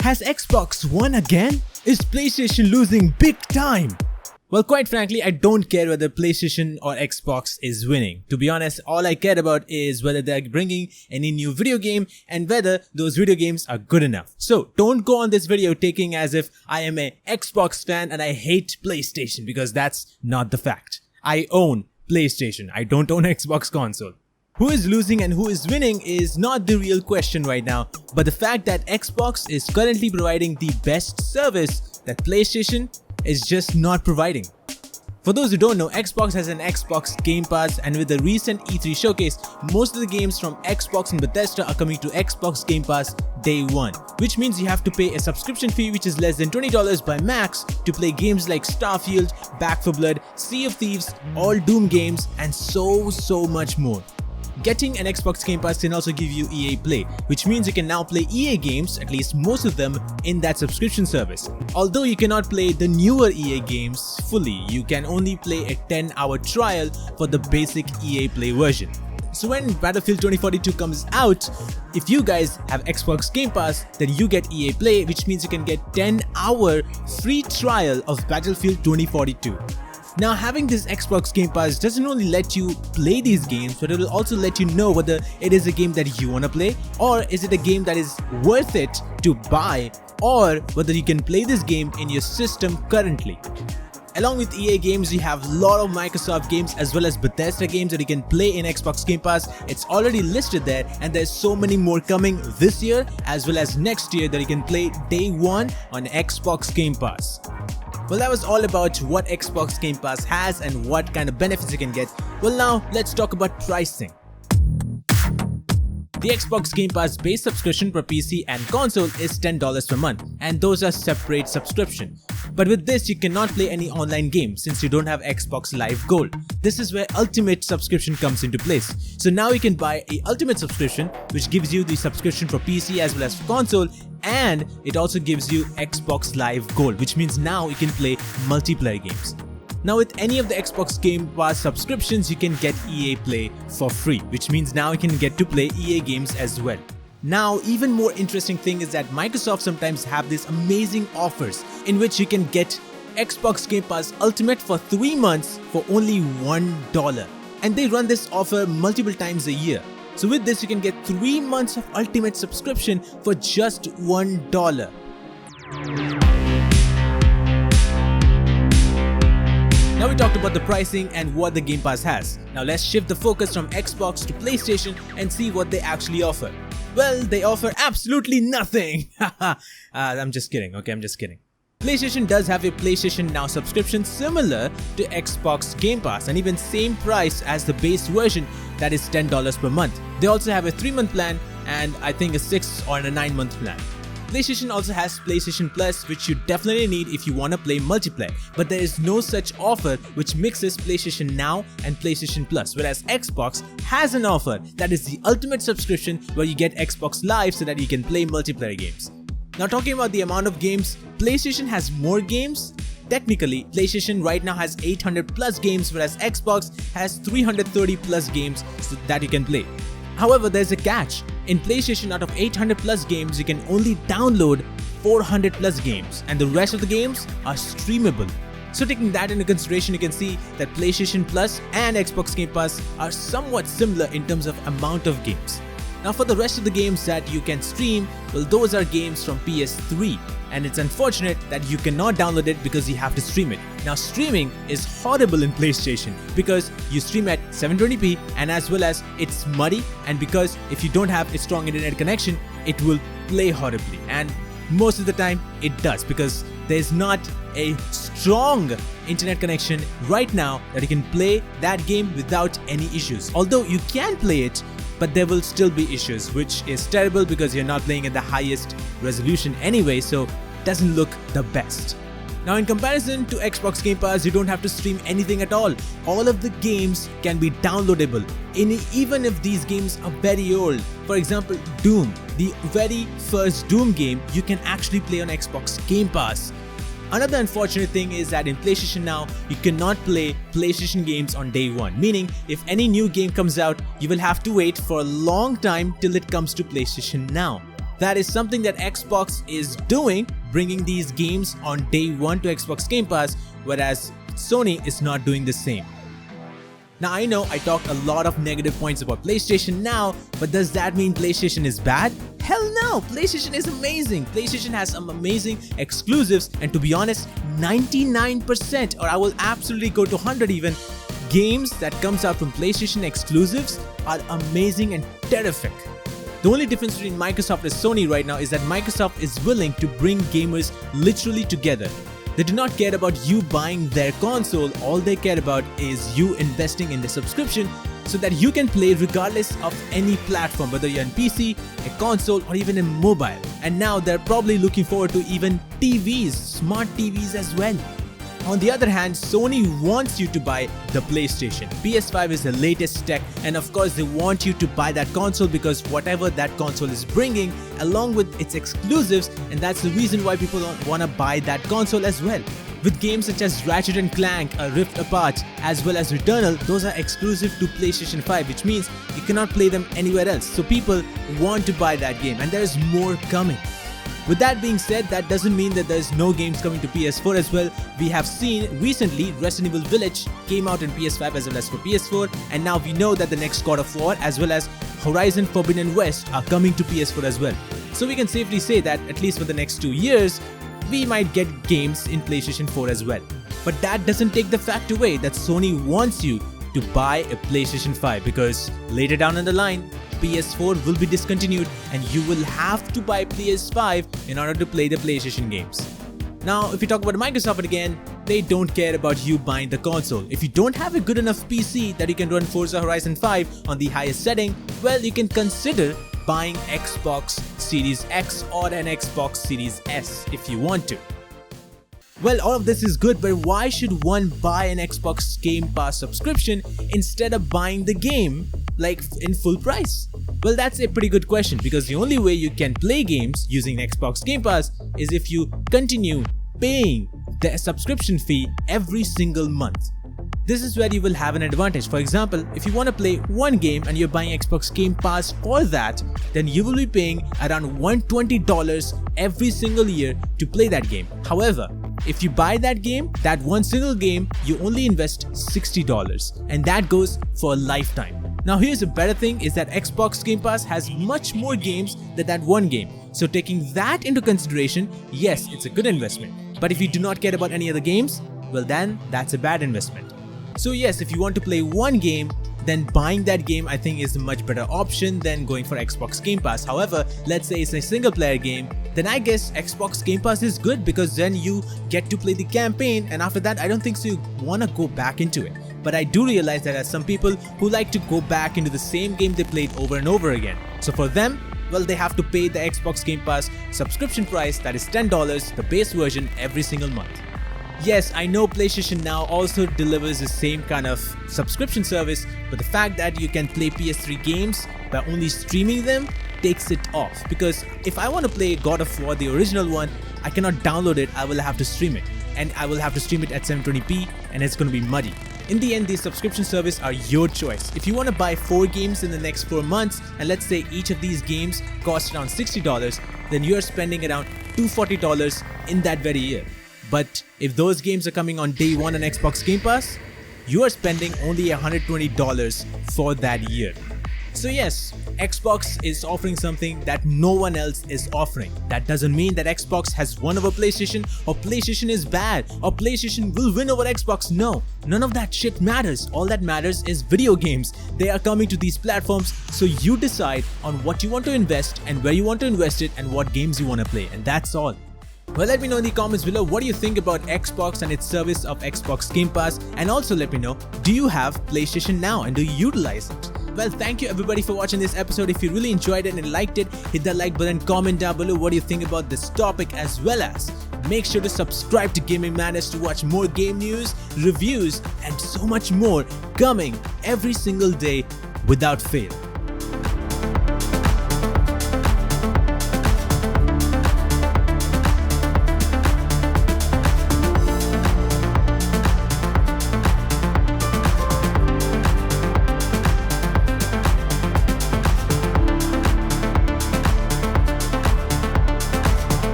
Has Xbox won again? Is PlayStation losing big time? Well, quite frankly, I don't care whether PlayStation or Xbox is winning. To be honest, all I care about is whether they're bringing any new video game and whether those video games are good enough. So don't go on this video taking as if I am a Xbox fan and I hate PlayStation, because that's not the fact. I own PlayStation. I don't own Xbox console. Who is losing and who is winning is not the real question right now, but the fact that Xbox is currently providing the best service that PlayStation is just not providing. For those who don't know, Xbox has an Xbox Game Pass, and with the recent E3 showcase, most of the games from Xbox and Bethesda are coming to Xbox Game Pass day one, which means you have to pay a subscription fee which is less than $20 by max to play games like Starfield, Back 4 Blood, Sea of Thieves, all Doom games, and so much more. Getting an Xbox Game Pass can also give you EA Play, which means you can now play EA games, at least most of them, in that subscription service. Although you cannot play the newer EA games fully, you can only play a 10-hour trial for the basic EA Play version. So when Battlefield 2042 comes out, if you guys have Xbox Game Pass, then you get EA Play, which means you can get 10-hour free trial of Battlefield 2042. Now, having this Xbox Game Pass doesn't only let you play these games, but it will also let you know whether it is a game that you want to play, or is it a game that is worth it to buy, or whether you can play this game in your system currently. Along with EA games, you have a lot of Microsoft games as well as Bethesda games that you can play in Xbox Game Pass. It's already listed there, and there's so many more coming this year as well as next year that you can play day one on Xbox Game Pass. Well, that was all about what Xbox Game Pass has and what kind of benefits you can get. Well, now let's talk about pricing. The Xbox Game Pass base subscription per PC and console is $10 per month, and those are separate subscription. But with this, you cannot play any online games since you don't have Xbox Live Gold. This is where Ultimate subscription comes into place. So now you can buy a Ultimate subscription, which gives you the subscription for PC as well as for console, and it also gives you Xbox Live Gold, which means now you can play multiplayer games. Now with any of the Xbox Game Pass subscriptions, you can get EA Play for free, which means now you can get to play EA games as well. Now, even more interesting thing is that Microsoft sometimes have these amazing offers in which you can get Xbox Game Pass Ultimate for 3 months for only $1. And they run this offer multiple times a year. So with this, you can get 3 months of Ultimate subscription for just $1. Now we talked about the pricing and what the Game Pass has. Now let's shift the focus from Xbox to PlayStation and see what they actually offer. Well, they offer absolutely nothing. I'm just kidding. Okay, I'm just kidding. PlayStation does have a PlayStation Now subscription similar to Xbox Game Pass, and even same price as the base version, that is $10 per month. They also have a 3-month plan and I think a 6 or a 9-month plan. PlayStation also has PlayStation Plus, which you definitely need if you want to play multiplayer, but there is no such offer which mixes PlayStation Now and PlayStation Plus, whereas Xbox has an offer that is the Ultimate subscription where you get Xbox Live so that you can play multiplayer games. Now talking about the amount of games, PlayStation has more games. Technically, PlayStation right now has 800 plus games, whereas Xbox has 330 plus games that you can play. However, there's a catch. In PlayStation, out of 800 plus games, you can only download 400 plus games, and the rest of the games are streamable. So taking that into consideration, you can see that PlayStation Plus and Xbox Game Pass are somewhat similar in terms of amount of games. Now for the rest of the games that you can stream, well, those are games from PS3, and it's unfortunate that you cannot download it because you have to stream it. Now streaming is horrible in PlayStation because you stream at 720p, and as well as it's muddy, and because if you don't have a strong internet connection, it will play horribly, and most of the time it does because there's not a strong internet connection right now that you can play that game without any issues. Although you can play it, but there will still be issues, which is terrible because you're not playing at the highest resolution anyway, so it doesn't look the best. Now in comparison to Xbox Game Pass, you don't have to stream anything at all. All of the games can be downloadable, even if these games are very old. For example, Doom, the very first Doom game, you can actually play on Xbox Game Pass. Another unfortunate thing is that in PlayStation Now, you cannot play PlayStation games on day one, meaning if any new game comes out, you will have to wait for a long time till it comes to PlayStation Now. That is something that Xbox is doing, bringing these games on day one to Xbox Game Pass, whereas Sony is not doing the same. Now I know I talked a lot of negative points about PlayStation Now, but does that mean PlayStation is bad? Hell no! PlayStation is amazing! PlayStation has some amazing exclusives, and to be honest, 99%, or I will absolutely go to 100 even, games that comes out from PlayStation exclusives are amazing and terrific. The only difference between Microsoft and Sony right now is that Microsoft is willing to bring gamers literally together. They do not care about you buying their console, all they care about is you investing in the subscription so that you can play regardless of any platform, whether you're on PC, a console, or even a mobile. And now they're probably looking forward to even TVs, smart TVs as well. On the other hand, Sony wants you to buy the PlayStation. PS5 is the latest tech, and of course they want you to buy that console because whatever that console is bringing along with its exclusives, and that's the reason why people want to buy that console as well. With games such as Ratchet & Clank, A Rift Apart, as well as Returnal, those are exclusive to PlayStation 5, which means you cannot play them anywhere else. So people want to buy that game, and there is more coming. With that being said, that doesn't mean that there's no games coming to PS4 as well. We have seen recently Resident Evil Village came out in PS5 as well as for PS4, and now we know that the next God of War as well as Horizon Forbidden West are coming to PS4 as well. So we can safely say that at least for the next 2 years, we might get games in PlayStation 4 as well. But that doesn't take the fact away that Sony wants you to buy a PlayStation 5, because later down in the line, PS4 will be discontinued and you will have to buy PS5 in order to play the PlayStation games. Now, if you talk about Microsoft again, they don't care about you buying the console. If you don't have a good enough PC that you can run Forza Horizon 5 on the highest setting, well, you can consider buying Xbox Series X or an Xbox Series S if you want to. Well, all of this is good, but why should one buy an Xbox Game Pass subscription instead of buying the game like in full price? Well, that's a pretty good question, because the only way you can play games using Xbox Game Pass is if you continue paying the subscription fee every single month. This is where you will have an advantage. For example, if you want to play one game and you're buying Xbox Game Pass for that, then you will be paying around $120 every single year to play that game. However, if you buy that game, that one single game, you only invest $60, and that goes for a lifetime. Now here's a better thing is that Xbox Game Pass has much more games than that one game. So taking that into consideration, yes, it's a good investment. But if you do not care about any other games, well then that's a bad investment. So yes, if you want to play one game, then buying that game I think is a much better option than going for Xbox Game Pass. However, let's say it's a single player game, then I guess Xbox Game Pass is good because then you get to play the campaign, and after that I don't think so you want to go back into it. But I do realize that there are some people who like to go back into the same game they played over and over again. So for them, well, they have to pay the Xbox Game Pass subscription price, that is $10, the base version, every single month. Yes, I know PlayStation Now also delivers the same kind of subscription service, but the fact that you can play PS3 games by only streaming them takes it off. Because if I want to play God of War, the original one, I cannot download it, I will have to stream it. And I will have to stream it at 720p, and it's going to be muddy. In the end, these subscription services are your choice. If you want to buy 4 games in the next 4 months, and let's say each of these games cost around $60, then you're spending around $240 in that very year. But if those games are coming on day one on Xbox Game Pass, you are spending only $120 for that year. So yes, Xbox is offering something that no one else is offering. That doesn't mean that Xbox has won over PlayStation, or PlayStation is bad, or PlayStation will win over Xbox. No, none of that shit matters. All that matters is video games. They are coming to these platforms, so you decide on what you want to invest and where you want to invest it and what games you want to play, and that's all. Well, let me know in the comments below what do you think about Xbox and its service of Xbox Game Pass, and also let me know, do you have PlayStation Now and do you utilize it? Well, thank you everybody for watching this episode. If you really enjoyed it and liked it, hit that like button, comment down below what do you think about this topic, as well as make sure to subscribe to Gaming Madness to watch more game news, reviews, and so much more coming every single day without fail.